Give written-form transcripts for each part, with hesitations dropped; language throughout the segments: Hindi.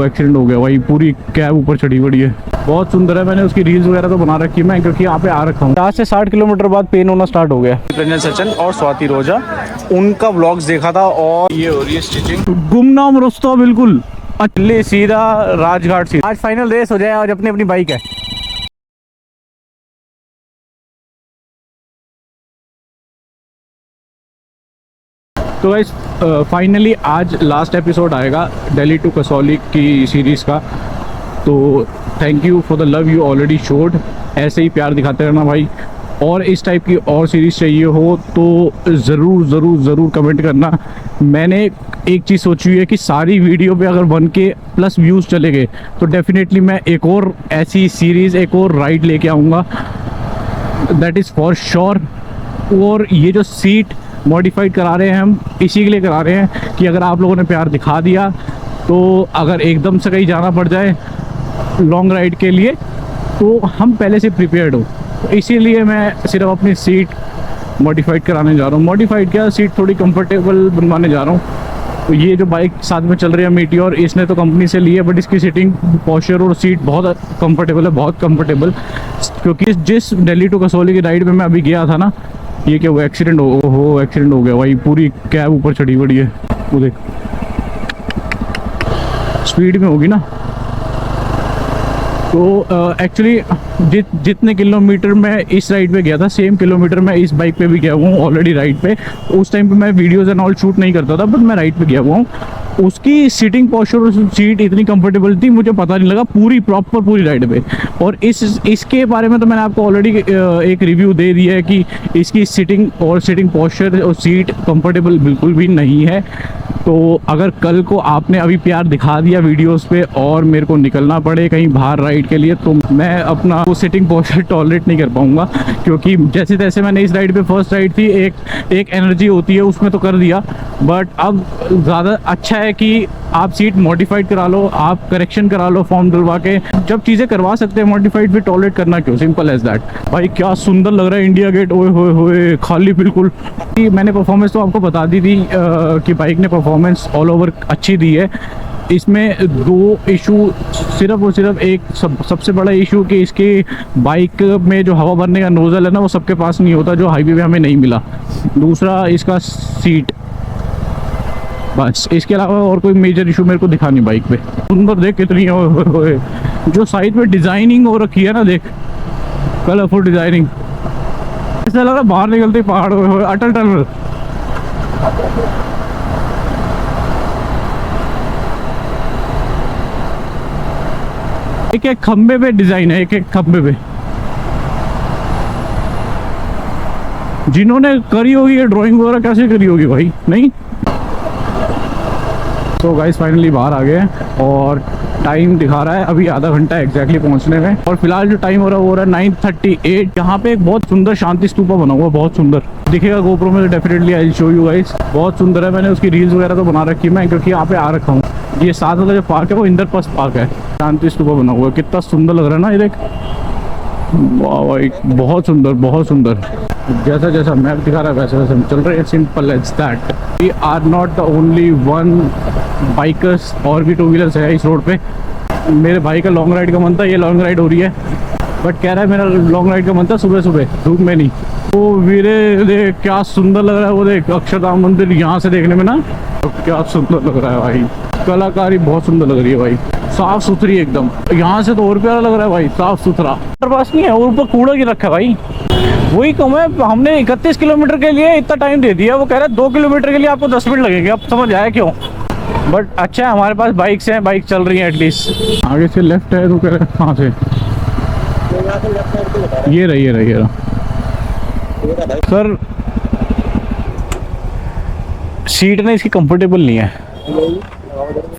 वो एक्सीडेंट हो गया भाई, पूरी कैब ऊपर चढ़ी पड़ी है। बहुत सुंदर है, मैंने उसकी रील्स वगैरह तो बना रखी है मैं, क्योंकि यहाँ पे आ रखा हूँ। 50 से 60 किलोमीटर बाद पेन होना स्टार्ट हो गया। रंजन सचिन और स्वाति रोजा, उनका व्लॉग्स देखा था और ये हो रही है स्टिचिंग। गुमनाम रास्ता बिल्कुल अगले सीधा राजघाट सीधा। आज फाइनल रेस हो जाए, आज अपनी अपनी बाइक है। तो गाइस फाइनली आज लास्ट एपिसोड आएगा दिल्ली टू कसौली की सीरीज़ का। तो thank you for the love you already showed. ऐसे ही प्यार दिखाते रहना भाई, और इस टाइप की और सीरीज़ चाहिए हो तो ज़रूर ज़रूर ज़रूर कमेंट करना। मैंने एक चीज़ सोची हुई है कि सारी वीडियो पे अगर 1K प्लस व्यूज़ चले गए तो डेफिनेटली मैं एक और ऐसी सीरीज़, एक और राइड लेके आऊँगा, दैट इज़ फॉर श्योर। और ये जो सीट मॉडिफाइड करा रहे हैं हम, इसी के लिए करा रहे हैं कि अगर आप लोगों ने प्यार दिखा दिया तो अगर एकदम से कहीं जाना पड़ जाए लॉन्ग राइड के लिए तो हम पहले से प्रिपेयर्ड हो। तो इसीलिए मैं सिर्फ अपनी सीट मॉडिफाइड कराने जा रहा हूँ। मॉडिफाइड क्या, सीट थोड़ी कंफर्टेबल बनवाने जा रहा हूँ। तो ये जो बाइक साथ में चल रही है मीटियोर, इसने तो कंपनी से ली है, बट इसकी सीटिंग पोस्चर और सीट बहुत कंफर्टेबल है, बहुत कंफर्टेबल। क्योंकि जिस दिल्ली टू कसौली की राइड में मैं अभी गया था ना, ये क्या हुआ, एक्सीडेंट हो गया भाई, पूरी कैब ऊपर चढ़ी पड़ी है। वो देख, स्पीड में होगी ना। तो एक्चुअली जितने किलोमीटर मैं इस राइड पे गया था, सेम किलोमीटर मैं इस बाइक पे भी गया हुआ हूँ ऑलरेडी राइड पे। उस टाइम पे मैं वीडियोज़ एंड ऑल शूट नहीं करता था, बट मैं राइड पे गया हुआ हूँ। उसकी सीटिंग पोस्चर और सीट इतनी कंफर्टेबल थी, मुझे पता नहीं लगा पूरी राइड पे। और इसके बारे में तो मैंने आपको ऑलरेडी एक रिव्यू दे दिया है कि इसकी सीटिंग पोस्चर और सीट कंफर्टेबल बिल्कुल भी नहीं है। तो अगर कल को आपने अभी प्यार दिखा दिया वीडियोस पे और मेरे को निकलना पड़े कहीं बाहर राइड के लिए, तो मैं अपना वो सिटिंग पोस्चर टॉलरेट नहीं कर पाऊँगा। क्योंकि जैसे तैसे मैंने इस राइड पे, फर्स्ट राइड थी, एक एनर्जी होती है उसमें तो कर दिया, बट अब ज़्यादा अच्छा है कि आप सीट मॉडिफाइड करा लो, आप करेक्शन करा लो फॉर्म डलवा के। जब चीज़ें करवा सकते हैं मॉडिफाइड, फिर टॉलरेट करना क्यों, सिंपल एज दैट। भाई क्या सुंदर लग रहा है इंडिया गेट, ओए होए होए, खाली बिल्कुल। मैंने परफॉर्मेंस तो आपको बता दी थी कि बाइक ने परफॉर्मेंस ऑल ओवर अच्छी दी है। इसमें दो इशू सिर्फ और सिर्फ एक सबसे बड़ा इशू कि इसके बाइक में जो हवा भरने का नोज़ल है ना, वो सबके पास नहीं होता, जो हाईवे पे हमें नहीं मिला। दूसरा इसका सीट, बस इसके अलावा और कोई मेजर इशू मेरे को दिखा नहीं बाइक पे। सुंदर देख कितनी जो साइड में डिज़ाइनिंग हो रखी है ना, देख कलरफुल डिज़ाइनिंग, ऐसा लग रहा है बाहर निकलते पहाड़ अटल टनल। एक एक खंबे पे डिजाइन है, एक एक खंबे पे। जिन्होंने करी होगी ये ड्राइंग वगैरह कैसे करी होगी भाई, नहीं। तो गाइस फाइनली बाहर आ गए और टाइम दिखा रहा है अभी आधा घंटा एग्जैक्टली पहुंचने में। और फिलहाल जो टाइम हो रहा है वो रहा है 9:38। यहाँ पे एक बहुत सुंदर शांति स्तूपा बना हुआ, बहुत सुंदर दिखेगा गोप्रो में, तो definitely I show you guys. बहुत सुंदर है, मैंने उसकी रील्स वगैरह तो बना रखी है मैं, क्योंकि यहाँ पे आ रखा हूँ। ये साथ वाला जो पार्क है वो इंद्रप्रस्थ पार्क है, शांति स्तूपा बना हुआ है। कितना सुंदर लग रहा है ना ये देख, वाह भाई, बहुत सुंदर बहुत सुंदर। जैसा जैसा मैप दिखा रहा है वैसे वैसे हम चल रहे हैं, simple as that. We are not the only one bikers, और भी टू व्हीलर्स है इस रोड पे। मेरे भाई का लॉन्ग राइड का मन था, ये लॉन्ग राइड हो रही है, बट कह रहा है मेरा लॉन्ग राइड का मन था सुबह सुबह, धूप में नहीं। तो वीरे देख क्या सुंदर लग रहा है वो देख, अक्षरधाम मंदिर यहाँ से देखने में ना क्या सुंदर लग रहा है भाई। कलाकारी बहुत सुंदर लग रही है भाई, साफ सुथरी एकदम। यहाँ से तो और प्यारा लग रहा है भाई, साफ सुथरा। पास नहीं है, और ऊपर कूड़ा गिर रखा है भाई। वही कम है, हमने 31 किलोमीटर के लिए इतना टाइम दे दिया, वो कह रहा है 2 किलोमीटर के लिए आपको 10 मिनट लगेंगे। अब समझ आया क्यों। बट अच्छा है हमारे पास बाइक्स हैं, बाइक चल रही है एटलीस्ट। आगे से लेफ्ट है तो कह रहे कहाँ से, ये रही सर। सीट ना इसकी कंफर्टेबल नहीं है,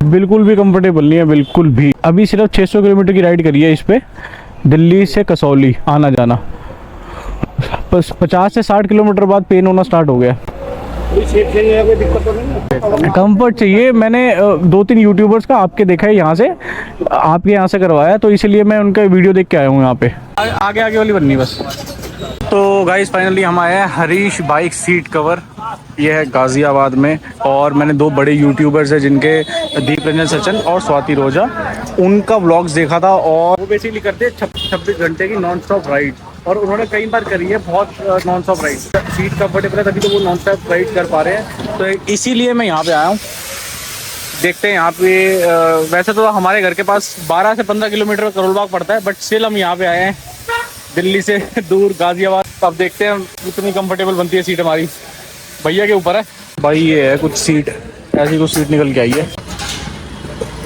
बिल्कुल भी कंफर्टेबल नहीं है, बिल्कुल भी। अभी सिर्फ 600 किलोमीटर की राइड करी है इस पे, दिल्ली से कसौली आना जाना। बस 50 से 60 किलोमीटर बाद पेन होना स्टार्ट हो गया। कंफर्ट चाहिए। मैंने 2-3 यूट्यूबर्स का आपके देखा है, यहाँ से आपके यहाँ से करवाया, तो इसीलिए मैं उनका वीडियो देख के आया हूँ यहाँ पे। आगे वाली बननी बस। तो गाइस फाइनली हम आए हैं हरीश बाइक सीट कवर। ये है गाजियाबाद में और मैंने दो बड़े यूट्यूबर्स हैं जिनके दीप रंजन सचिन और स्वाति रोजा, उनका व्लॉग्स देखा था और वो बेसिकली करते हैं 26 घंटे की नॉन स्टॉप राइड और उन्होंने कई बार करी है बहुत non stop ride. Seat comfortable है तभी तो वो नॉन स्टॉप राइड कर पा रहे हैं, तो इसीलिए मैं यहाँ पे आया हूँ। देखते हैं यहाँ पे वैसे तो हमारे घर के पास 12 से 15 किलोमीटर करोल बाग पड़ता है, बट स्टिल हम यहाँ पे आए हैं दिल्ली से दूर गाजियाबाद। अब देखते हैं कितनी कंफर्टेबल बनती है सीट हमारी, भैया के ऊपर है भाई। ये है कुछ सीट, ऐसी कुछ सीट निकल के आई है।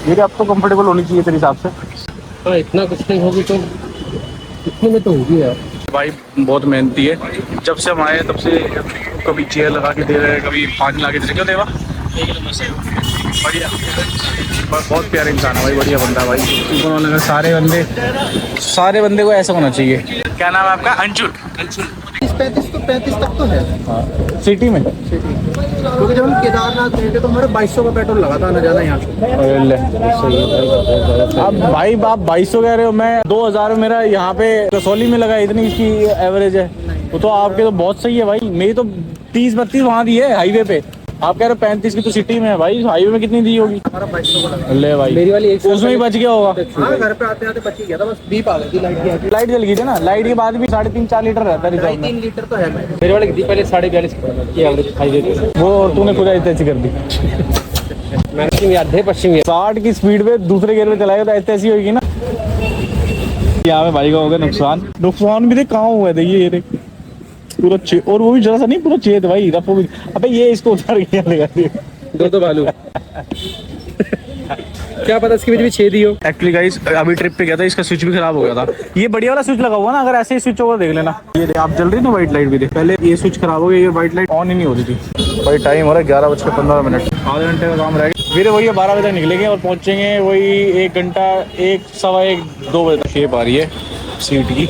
ये अब तो कंफर्टेबल होनी चाहिए तेरे हिसाब से। हाँ, इतना कुछ नहीं होगी तो इतने में तो होगी यार। भाई बहुत मेहनती है, जब से हम आए तब से कभी चेयर लगा के दे रहे हैं, कभी पानी ला के दे रहे। क्यों देवा बढ़िया, बहुत प्यारे इंसान है भाई, बढ़िया बंदा है भाई। उन्होंने सारे बंदे को ऐसा होना चाहिए। क्या नाम है आपका? अंशुल। 35 तक तो है। हाँ, सिटी में क्योंकि जब हम केदारनाथ गए थे तो हमारे 2200 का पेट्रोल लगा था ना जाना यहाँ से। अब भाई आप 2200 कह रहे हो, मैं 2000 मेरा यहाँ पे कसौली में लगा, इतनी इसकी एवरेज है। तो आपके तो बहुत सही है भाई, मेरी तो 30-32 वहाँ दी है हाईवे पे। आप कह रहे हो 35 की तो सिटी में है भाई, हाईवे में कितनी दी होगी? हमारा 2200 का लगा। ले भाई, मेरी वाली उसमें ही बच गया होगा। हाँ, घर पे आते आते बच गया था, बस बीप आ गई थी लाइट जल गई थी ना। लाइट के बाद भी 3.5-4 लीटर रहता है। 3 लीटर तो है। मेरे वाले की पहले 42.5 की एवरेज हाईवे पे, वो तूने खुद ऐसी कर दी। मैक्सिमम याद है पश्चिम 60 की स्पीड पे दूसरे गियर पे चलाएगा तो ऐसी होगी ना। यहाँ पे भाई का हो गया नुकसान भी देख कहाँ हुआ है। ये देख पूरा और वो भी जरा सा नहीं, पूरा चेत भाई रफो भी। अबे ये इसको उतार के लगा दिया दो भालू क्या पता इसके बीच में छेद ही हो। एक्चुअली गाइस अभी ट्रिप पे गया था, इसका स्विच भी खराब हो गया था। ये बढ़िया वाला स्विच लगा हुआ ना, अगर ऐसे ही स्विच होगा देख लेना। ये देख आप जल रही ना व्हाइट लाइट भी देख। पहले ये स्विच खराब हो गया, ये व्हाइट लाइट ऑन ही नहीं हो रही थी भाई। टाइम हो रहा है 11:15। आधे घंटे का काम रह गया। फिर वही 12 बजे तक निकलेंगे और पहुंचेंगे वही 1 घंटा 1-1:15 बजे तक। शेप आ रही है सीट की,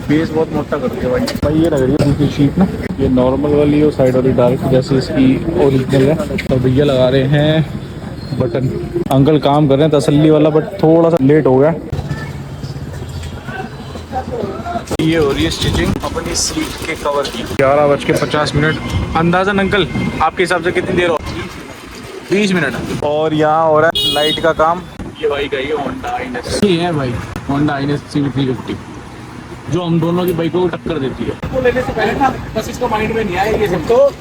बेस बहुत मोटा कर दिया भाई। ये लग रही है दूसरी शीट ना, ये नॉर्मल वाली और साइड वाली डार्क जैसे इसकी ओरिजिनल है। तो भैया लगा रहे हैं बटन। अंकल काम कर रहे हैं तसल्ली वाला, बट थोड़ा सा लेट हो गया। ये हो रही है स्टिचिंग अपनी सीट के कवर की। 11:50। अंदाजन अंकल आपके हिसाब से कितनी देर हो? 20 मिनट। और यहाँ हो रहा है लाइट का काम। ये भाई गई होंडा आईनेस, ये है भाई होंडा आईनेस 350 जो हम दोनों की बाइकों को टक्कर देती है। वो लेने से पहले ना बस इसको माइंड में नहीं आया ये सब। तो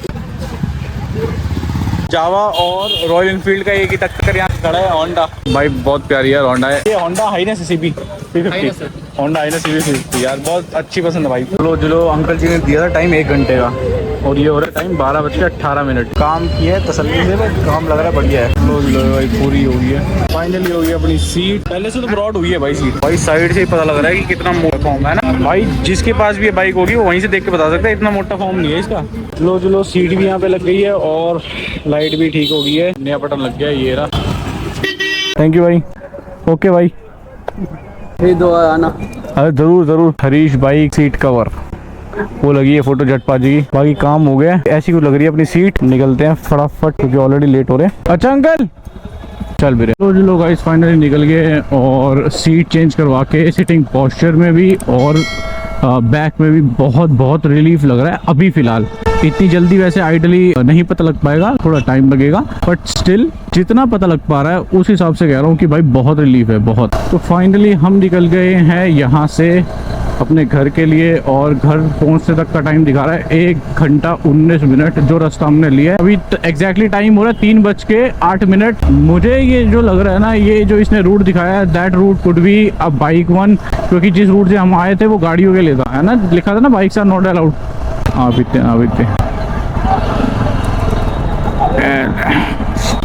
जावा और रॉयल एनफील्ड का एक ही टक्कर यहाँ खड़ा है, होंडा भाई बहुत प्यारी है होंडा है। ये Honda Highness CB 350, Honda Highness CB 350 यार बहुत अच्छी पसंद है भाई। चलो अंकल जी ने दिया था टाइम 1 घंटे का और ये हो रहा है टाइम 12:18। काम किया है तसल्ली से, बस काम लग रहा है बढ़िया है। लो भाई पूरी हो गई है, फाइनली हो गई अपनी सीट। पहले से तो ब्रॉड हुई है भाई सीट। भाई साइड से ही पता लग रहा है कि कितना मोटा फॉर्म है ना भाई। जिसके पास भी ये बाइक होगी वो वहीं से देख के बता सकता है, इतना मोटा फॉर्म नहीं है इसका। चलो सीट भी यहाँ पे लग गई है और लाइट भी ठीक हो गई है, नया बटन लग गया है ये रहा। थैंक यू भाई। ओके भाई, दो आना। अरे जरूर। हरीश बाइक सीट कवर वो लगी है फोटो झटपाजी की। बाकी काम हो गया, ऐसी कुछ लग रही है अपनी सीट। निकलते हैं फटाफट क्योंकि ऑलरेडी लेट हो रहे हैं। अच्छा अंकल चल भी रहे। तो गाइस फाइनली निकल गए और सीट चेंज करवा के सिटिंग पोस्चर में भी और बैक में भी बहुत रिलीफ लग रहा है अभी फिलहाल। इतनी जल्दी वैसे आइडली नहीं पता लग पाएगा, थोड़ा टाइम लगेगा, बट स्टिल जितना पता लग पा रहा है उस हिसाब से कह रहा हूँ कि भाई बहुत रिलीफ है बहुत। तो फाइनली हम निकल गए हैं यहाँ से अपने घर के लिए और घर पहुँचने तक का टाइम दिखा रहा है 1 घंटा 19 मिनट जो रास्ता हमने लिया है। अभी एग्जैक्टली टाइम हो रहा है 3:08। मुझे ये जो लग रहा है ना, ये जो इसने रूट दिखाया है that route could be a bike one, क्योंकि जिस रूट से हम आए थे वो गाड़ियों के लिए था, है ना, लिखा था ना बाइक्स आर नॉट अलाउड। बीते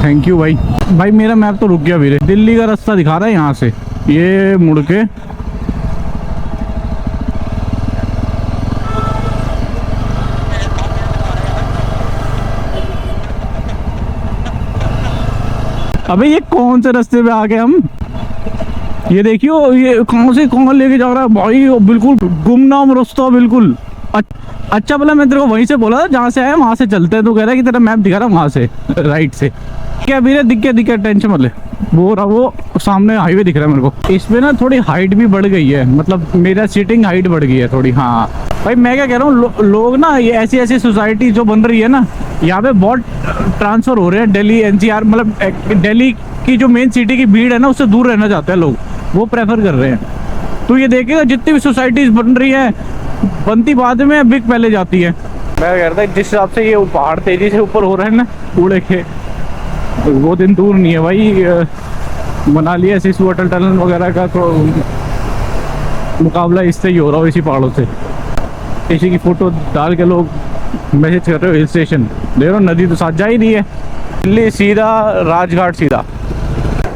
थैंक यू भाई। मेरा मैप तो रुक गया वीरे, दिल्ली का रास्ता दिखा रहा है यहाँ से ये मुड़ के। अबे ये कौन से रास्ते पे आ गए हम? ये देखियो ये कहाँ से कहाँ लेके जा रहा है भाई, बिल्कुल गुमनाम रास्ता बिल्कुल। अच्छा भला मैं तेरे को वहीं से बोला था जहाँ से आया वहाँ से चलते हैं, तो कह रहा है कि तेरा मैप दिखा रहा वहाँ से राइट से। क्या भी दिख गया टेंशन मत ले। वो सामने हाईवे दिख रहा है मेरे को। इसमें ना थोड़ी हाइट भी बढ़ गई है, मतलब मेरा सीटिंग हाइट बढ़ गई है थोड़ी। हाँ भाई मैं क्या कह रहा हूँ, लोग ना ये ऐसी सोसाइटी जो बन रही है ना, यहाँ पे बहुत ट्रांसफर हो रहे हैं दिल्ली एनसीआर, मतलब दिल्ली की जो मेन सिटी की भीड़ है ना उससे दूर रहना चाहते हैं लोग, वो प्रेफर कर रहे हैं। तो ये देखिएगा जितनी भी सोसाइटीज बन रही है, बनती बाद में बिक पहले जाती है। मैं कह रहा था जिस हिसाब से ये पहाड़ तेजी से ऊपर हो रहे हैं ना कूड़े के, वो दिन दूर नहीं है भाई। मनाली सिसु अटल टनल वगैरह का तो मुकाबला इससे ही हो रहा हो, इसी पहाड़ों से। इसी की फोटो डाल के लोग मैसेज कर रहे हो हिल स्टेशन, देख रहे हो नदी तो साथ जा ही रही है। दिल्ली सीधा, राजघाट सीधा,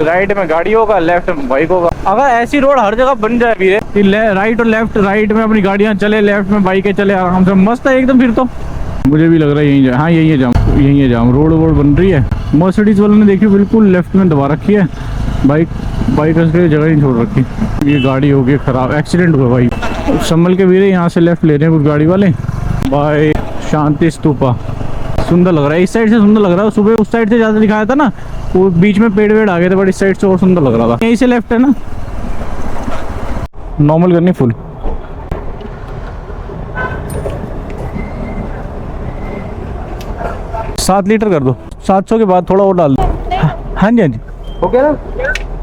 राइट में गाड़ी होगा, लेफ्ट में बाइक होगा। अगर ऐसी रोड हर जगह बन जाए भी राइट और लेफ्ट, राइट में अपनी गाड़ियां चले, लेफ्ट में बाइकें चले, आराम से मस्त है एकदम। फिर तो मुझे भी लग रहा है यहीं हाँ यहीं है जाम, रोड बन रही है। मर्सिडीज वालों ने देखी बिल्कुल लेफ्ट में दबा रखी है, बाइक उसके जगह नहीं छोड़ रखी। ये गाड़ी हो गई खराब, एक्सीडेंट हुआ भाई। संभल के वीरे, यहाँ से लेफ्ट ले रहे हैं कुछ गाड़ी वाले। भाई शांति स्तूपा सुंदर लग रहा है, इस साइड से सुंदर लग रहा है। सुबह उस साइड से ज़्यादा दिखाया था ना, वो बीच में पेड़ वेड़ आ गए थे, बट इस साइड से और सुंदर लग रहा था। यहीं से लेफ्ट है ना, नॉर्मल करनी फुल। सात लीटर कर दो, 700 के बाद थोड़ा और डाल दो। हाँ जी हो गया ना,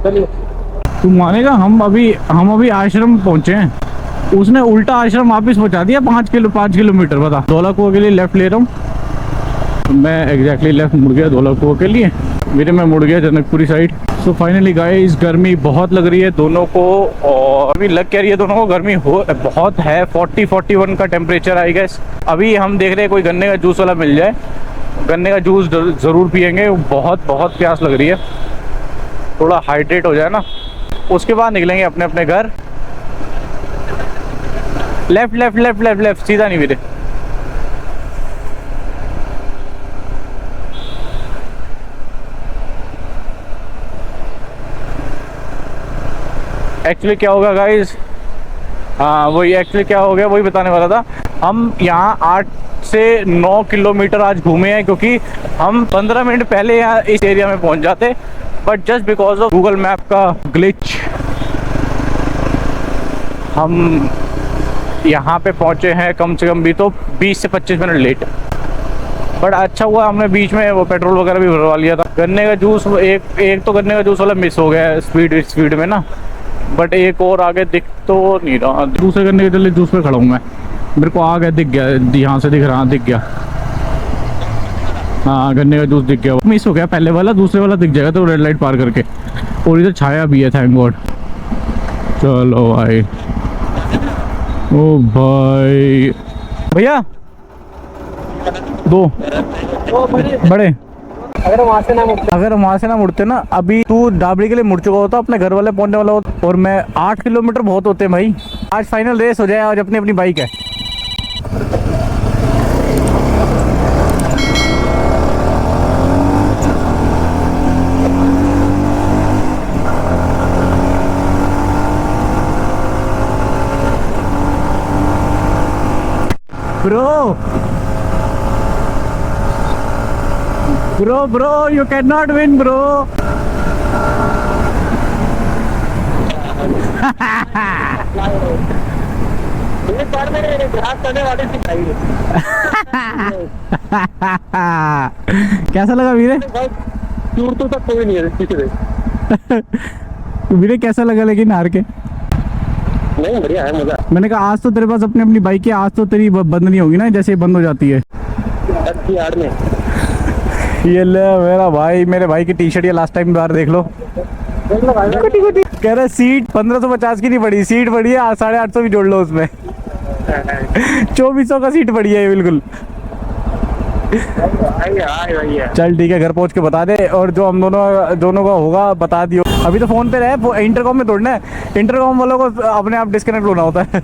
चलिए। तू मानेगा, हम अभी आश्रम पहुंचे हैं, उसने उल्टा आश्रम वापस पहुंचा दिया 5 किलोमीटर। बता, धौला कुआं के लिए लेफ्ट ले रहा हूँ मैं, एग्जैक्टली लेफ्ट मुड़ गया धौला कुआं के लिए, मेरे मैं मुड़ गया Janakpuri side. So finally guys, गर्मी बहुत लग रही है दोनों को, और अभी लग क्या रही है दोनों को, गर्मी हो बहुत है। 40-41 का टेम्परेचर आई गैस। अभी हम देख रहे हैं कोई गन्ने का जूस वाला मिल जाए, गन्ने का जूस ज़रूर पियेंगे। बहुत प्यास लग रही है, थोड़ा हाइड्रेट हो जाए ना, उसके बाद निकलेंगे अपने अपने घर। लेफ्ट, सीधा नहीं मेरे। एक्चुअली क्या होगा गाइस, हाँ वही एक्चुअली क्या हो गया वही बताने वाला था। हम यहाँ 8 से 9 किलोमीटर आज घूमे हैं, क्योंकि हम 15 मिनट पहले यहाँ इस एरिया में पहुँच जाते, but just because of Google map का ग्लिच हम यहाँ पे पहुँचे हैं कम से कम भी तो 20 से 25 मिनट लेट। बट अच्छा हुआ हमने बीच में वो पेट्रोल वगैरह भी भरवा लिया था। गन्ने का जूस एक तो गन्ने का जूस वाला मिस हो गया स्पीड में ना, बट एक और आगे दिख तो नहीं रहा। दूसरे गन्ने के जल्दी जूस पे खड़ा हूँ मैं, मेरे को आगे दिख गया, यहाँ से दिख रहा, दिख गया। हाँ गन्ने का जूस दिख गया, मिस हो गया पहले वाला, दूसरे वाला दिख जाएगा तो रेड लाइट पार करके। और इधर छाया भी है, थैंक गॉड। चलो भाई, ओ भाई भैया 2 बड़े। अगर वहाँ से ना मुड़ते ना, अभी तू डाबड़ी के लिए मुड़ चुका होता, अपने घर वाले पहुंचने वाला होता, और मैं 8 किलोमीटर बहुत होते हैं भाई। आज फाइनल रेस हो जाए, आज अपनी अपनी बाइक है। Bro, you cannot win, bro. कैसा लगा वीरे? दूर तो तक कोई नहीं है पीछे। वीरे कैसा लगा लेकिन हार के? नहीं बढ़िया है, मजा। मैंने कहा आज तो तेरे पास अपनी अपनी बाइक है, आज तो तेरी बंद नहीं होगी ना, जैसे बंद हो जाती है। यार में ये ले मेरा भाई, मेरे भाई की टी शर्ट, ये लास्ट टाइम बार देख लो। कह रहे सीट 1550 की नहीं पड़ी, सीट पड़ी है 850 भी जोड़ लो उसमें। 2400 का सीट पड़ी है बिल्कुल। चल ठीक है, घर पहुंच के बता दे, और जो हम दोनों का होगा बता दियो। अभी तो फोन पे रहे, इंटरकॉम में तोड़ना है, इंटरकॉम वालों को अपने आप डिस्कनेक्ट होना होता है।